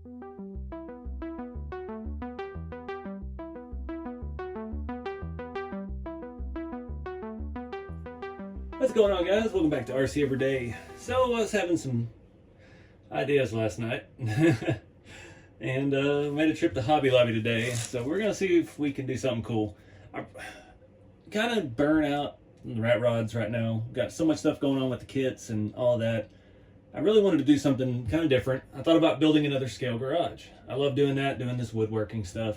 What's going on, guys? Welcome back to RC Everyday. So I was having some ideas last night and made a trip to Hobby Lobby today. So we're gonna see if we can do something cool. I'm kind of burnt out on the rat rods right now. Got so much stuff going on with the kits and all that. I really wanted to do something kind of different. I thought about building another scale garage. I love doing that, doing this woodworking stuff,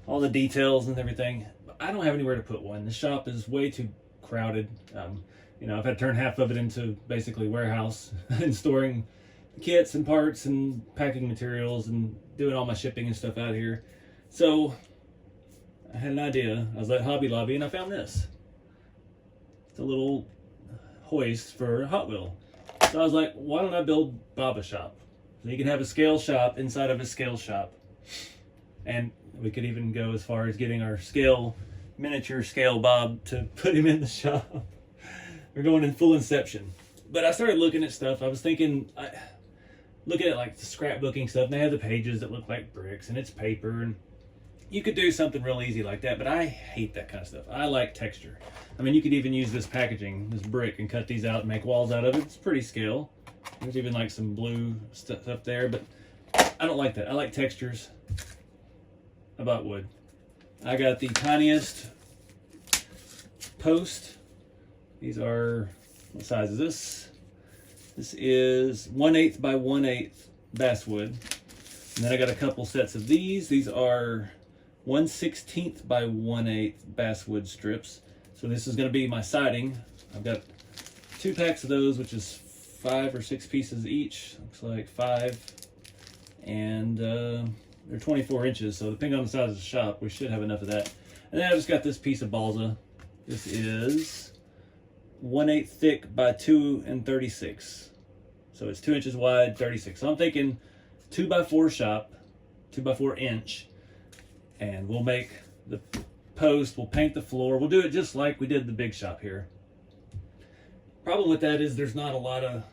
all the details and everything. But I don't have anywhere to put one. The shop is way too crowded. You know, I've had to turn half of it into basically warehouse and storing kits and parts and packing materials and doing all my shipping and stuff out here. So I had an idea. I was at Hobby Lobby and I found this. It's a little hoist for a Hot Wheel. So I was like, why don't I build Bob a shop? So you can have a scale shop inside of a scale shop. And we could even go as far as getting our miniature scale Bob to put him in the shop. We're going in full Inception. But I started looking at stuff. I was thinking, looking at like the scrapbooking stuff, and they have the pages that look like bricks, and it's paper, and you could do something real easy like that, but I hate that kind of stuff. I like texture. I mean, you could even use this packaging, this brick, and cut these out and make walls out of it. It's pretty scale. There's even like some blue stuff up there, but I don't like that. I like textures. How about wood? I got the tiniest post. These are, what size is this? This is 1/8 by 1/8 basswood. And then I got a couple sets of these. These are 1/16 by 1/8 basswood strips. So this is going to be my siding. I've got 2 packs of those, which is 5 or 6 pieces each. Looks like 5. And they're 24 inches, so depending on the size of the shop, we should have enough of that. And then I just got this piece of balsa. This is 1/8 thick by 2 and 36. So it's 2 inches wide, 36. So I'm thinking 2x4 shop, 2x4 inch, and we'll make the post, we'll paint the floor. We'll do it just like we did the big shop here. Problem with that is there's not a lot of,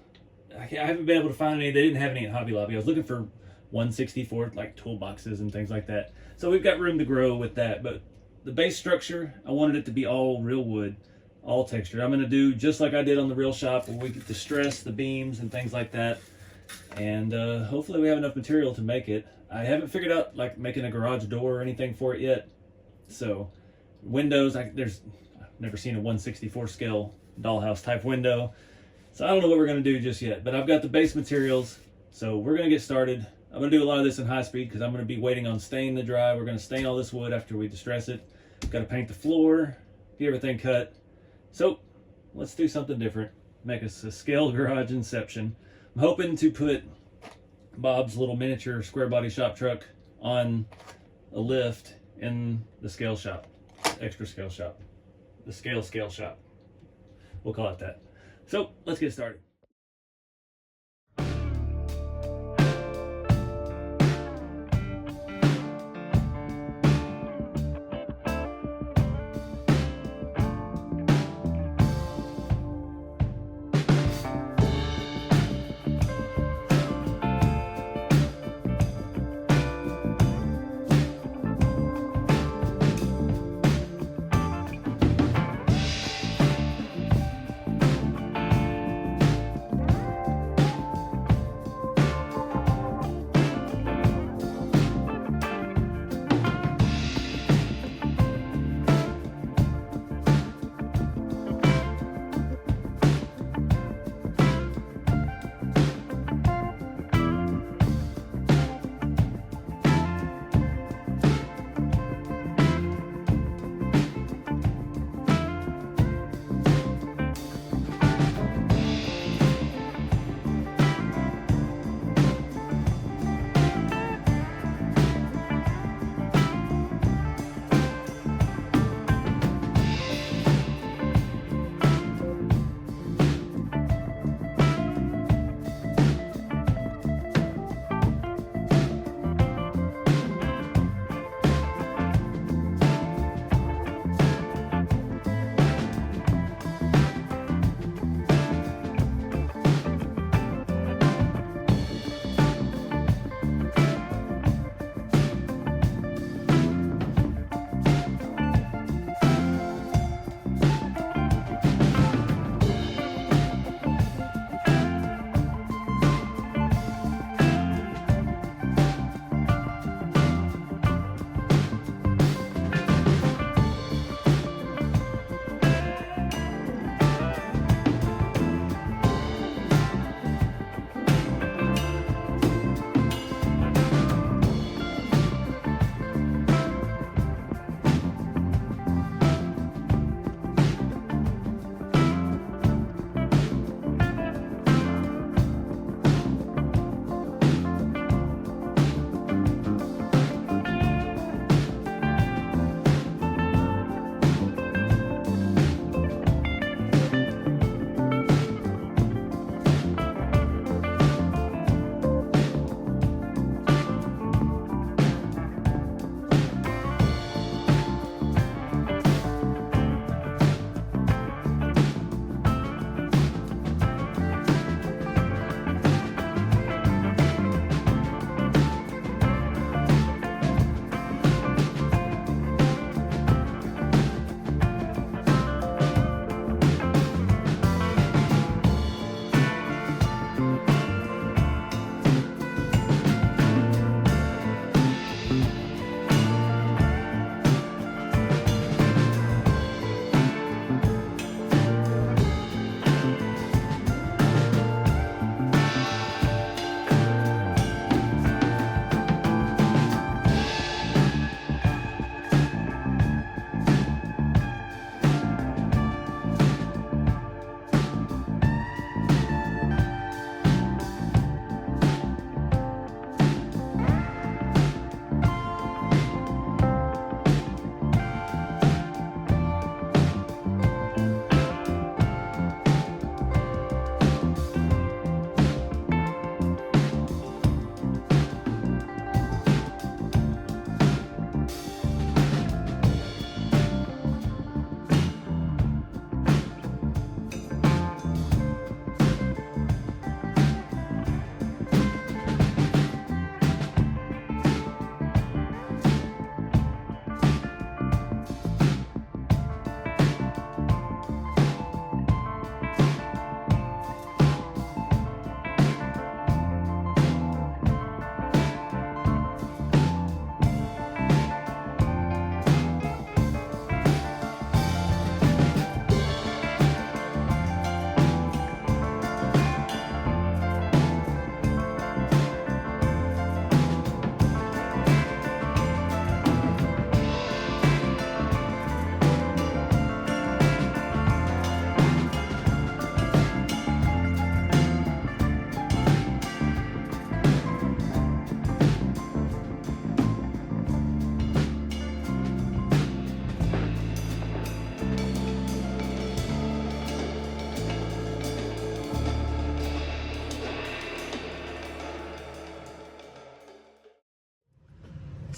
I haven't been able to find any. They didn't have any at Hobby Lobby. I was looking for 1/64 like toolboxes and things like that. So we've got room to grow with that, but the base structure, I wanted it to be all real wood, all textured. I'm going to do just like I did on the real shop, where we get the stress, the beams, and things like that. And hopefully we have enough material to make it. I haven't figured out like making a garage door or anything for it yet. So windows, I've never seen a 1/64 scale dollhouse type window. So I don't know what we're going to do just yet, but I've got the base materials. So we're going to get started. I'm going to do a lot of this in high speed because I'm going to be waiting on stain to dry. We're going to stain all this wood after we distress it. Got to paint the floor, get everything cut. So let's do something different. Make us a scale garage Inception. I'm hoping to put Bob's little miniature square body shop truck on a lift in the scale shop, extra scale shop, the scale shop. We'll call it that. So let's get started.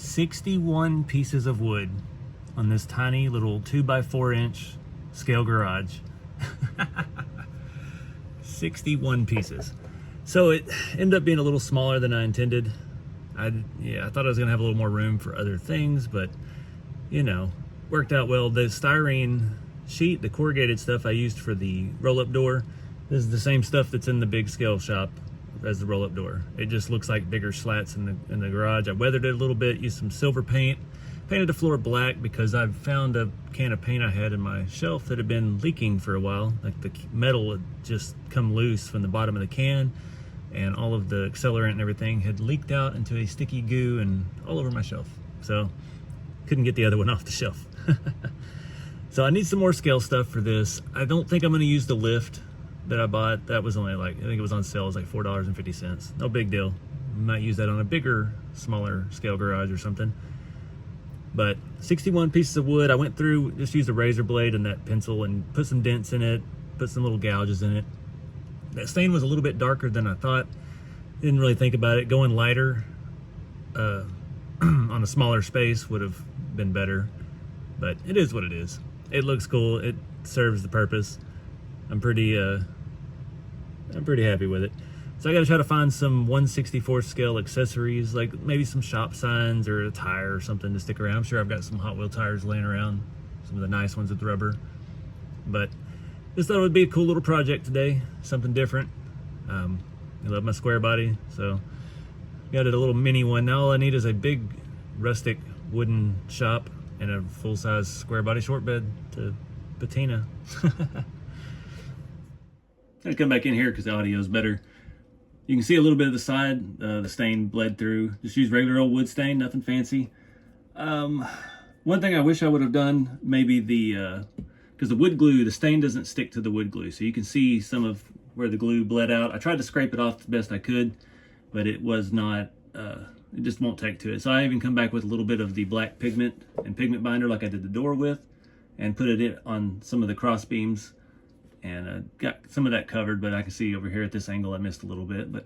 61 pieces of wood on this tiny little 2x4-inch scale garage. 61 pieces. So it ended up being a little smaller than I intended. I thought I was gonna have a little more room for other things, but you know, worked out well. The styrene sheet, the corrugated stuff I used for the roll-up door, this is the same stuff that's in the big scale shop as the roll-up door. It just looks like bigger slats in the garage. I weathered it a little bit, used some silver paint, painted the floor black because I found a can of paint I had in my shelf that had been leaking for a while. Like the metal had just come loose from the bottom of the can, and all of the accelerant and everything had leaked out into a sticky goo and all over my shelf. So couldn't get the other one off the shelf. So I need some more scale stuff for this. I don't think I'm gonna use the lift that I bought. That was only like, I think it was on sale, it was like $4.50. No big deal. Might use that on a bigger, smaller scale garage or something. But 61 pieces of wood. I went through, just used a razor blade and that pencil and put some dents in it, put some little gouges in it. That stain was a little bit darker than I thought. Didn't really think about it. Going lighter on a smaller space would have been better, but it is what it is. It looks cool. It serves the purpose. I'm pretty happy with it. So I gotta try to find some 1/64 scale accessories, like maybe some shop signs or a tire or something to stick around. I'm sure I've got some Hot Wheel tires laying around, some of the nice ones with rubber. But just thought it would be a cool little project today, something different. I love my square body, so got it a little mini one. Now all I need is a big rustic wooden shop and a full-size square body short bed to patina. I'll come back in here because the audio is better. You can see a little bit of the side, the stain bled through. Just use regular old wood stain, nothing fancy. One thing I wish I would have done, maybe because the wood glue, the stain doesn't stick to the wood glue. So you can see some of where the glue bled out. I tried to scrape it off the best I could, but it was not, it just won't take to it. So I even come back with a little bit of the black pigment and pigment binder like I did the door with, and put it on some of the cross beams, and got some of that covered. But I can see over here at this angle I missed a little bit, but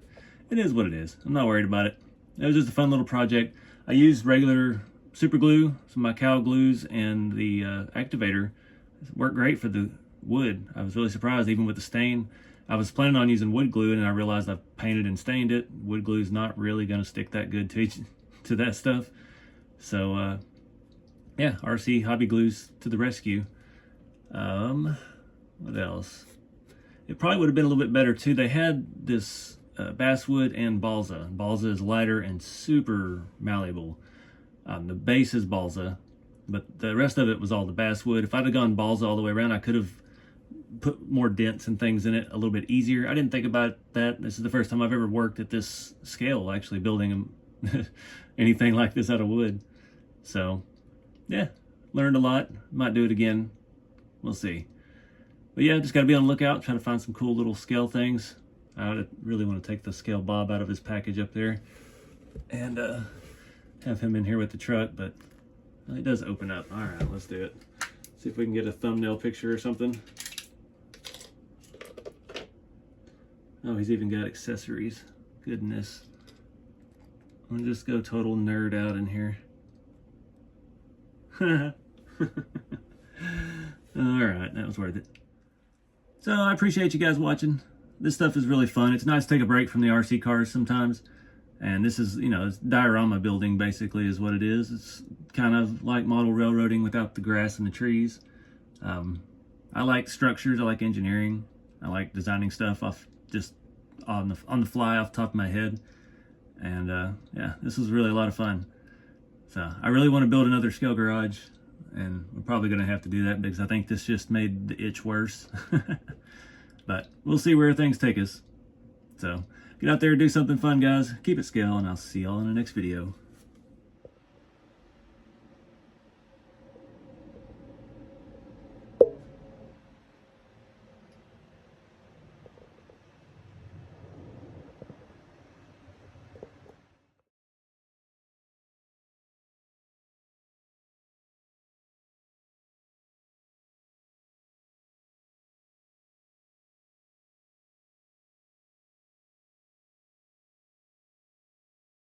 it is what it is. I'm not worried about it. It was just a fun little project. I used regular super glue, some of my cow glues, and the activator. It worked great for the wood. I was really surprised, even with the stain. I was planning on using wood glue, and I realized I've painted and stained it. Wood glue is not really going to stick that good to that stuff. So yeah, RC Hobby Glues to the rescue. What else? It probably would have been a little bit better too. They had this basswood and balsa. Balsa is lighter and super malleable. The base is balsa, but the rest of it was all the basswood. If I'd have gone balsa all the way around, I could have put more dents and things in it a little bit easier. I didn't think about that. This is the first time I've ever worked at this scale, actually building anything like this out of wood. So yeah, learned a lot. Might do it again. We'll see. But yeah, just got to be on the lookout, trying to find some cool little scale things. I really want to take the scale Bob out of his package up there and have him in here with the truck, but it does open up. All right, let's do it. See if we can get a thumbnail picture or something. Oh, he's even got accessories. Goodness. I'm gonna just go total nerd out in here. Alright, that was worth it. So I appreciate you guys watching. This stuff is really fun. It's nice to take a break from the RC cars sometimes. And this is, you know, it's diorama building basically is what it is. It's kind of like model railroading without the grass and the trees. I like structures, I like engineering. I like designing stuff off just on the fly off the top of my head. And yeah, this was really a lot of fun. So I really want to build another scale garage, and we're probably going to have to do that because I think this just made the itch worse. But we'll see where things take us. So get out there and do something fun, guys. Keep it scale, and I'll see y'all in the next video.